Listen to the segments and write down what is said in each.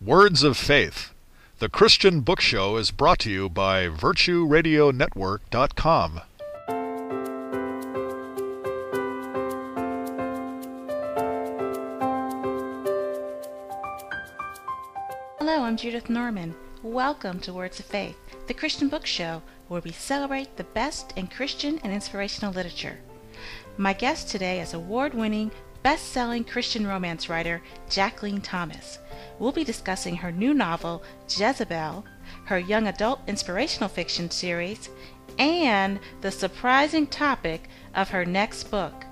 Words of Faith. The Christian Book Show is brought to you by VirtueRadioNetwork.com. Hello, I'm Judith Norman. Welcome to Words of Faith, the Christian Book Show, where we celebrate the best in Christian and inspirational literature. My guest today is award-winning, best-selling Christian romance writer Jacquelin Thomas. We'll be discussing her new novel, Jezebel, her young adult inspirational fiction series, and the surprising topic of her next book.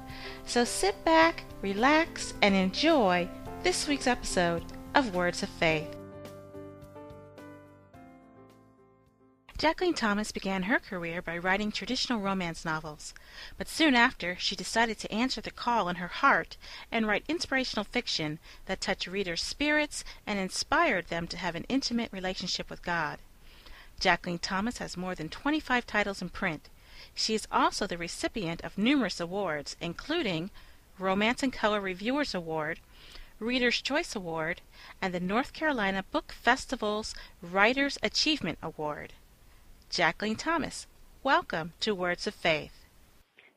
So sit back, relax, and enjoy this week's episode of Words of Faith. Jacquelin Thomas began her career by writing traditional romance novels, but soon after she decided to answer the call in her heart and write inspirational fiction that touched readers' spirits and inspired them to have an intimate relationship with God. Jacquelin Thomas has more than 25 titles in print. She is also the recipient of numerous awards, including Romance and Color Reviewers Award, Reader's Choice Award, and the North Carolina Book Festival's Writers' Achievement Award. Jacquelin Thomas, welcome to Words of Faith.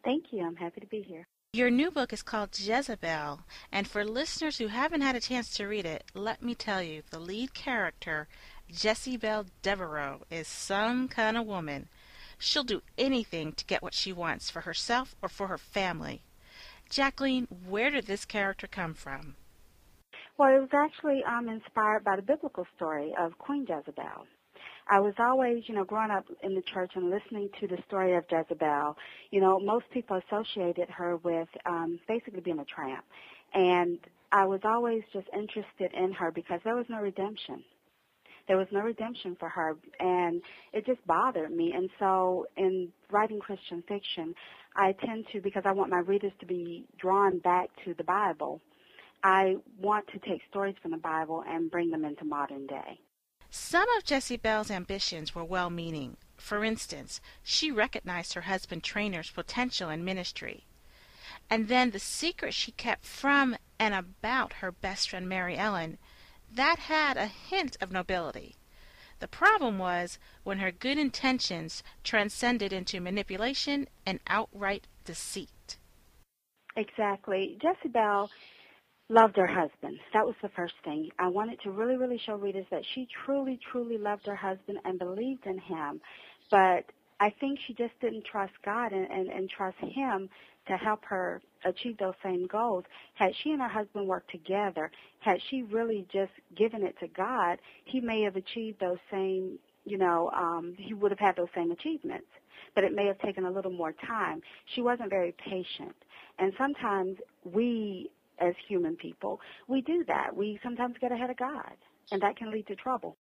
Thank you. I'm happy to be here. Your new book is called Jezebel, and for listeners who haven't had a chance to read it, let me tell you, the lead character, Jezebel Devereaux, is some kind of woman. She'll do anything to get what she wants for herself or for her family. Jacquelin, where did this character come from? Well, it was actually inspired by the biblical story of Queen Jezebel. I was always, growing up in the church and listening to the story of Jezebel, most people associated her with basically being a tramp. And I was always just interested in her because there was no redemption. There was no redemption for her, and it just bothered me. And so in writing Christian fiction, I tend to, because I want my readers to be drawn back to the Bible, I want to take stories from the Bible and bring them into modern day. Some of Jezebel's ambitions were well-meaning. For instance, she recognized her husband Trainer's potential in ministry. And then the secret she kept from and about her best friend Mary Ellen, that had a hint of nobility. The problem was when her good intentions transcended into manipulation and outright deceit. Exactly. Jezebel loved her husband. That was the first thing. I wanted to really, really show readers that she truly, truly loved her husband and believed in him. But I think she just didn't trust God and trust him to help her achieve those same goals. Had she and her husband worked together, had she really just given it to God, he may have achieved those same, he would have had those same achievements. But it may have taken a little more time. She wasn't very patient. And sometimes we, as human people, we do that. We sometimes get ahead of God, and that can lead to trouble.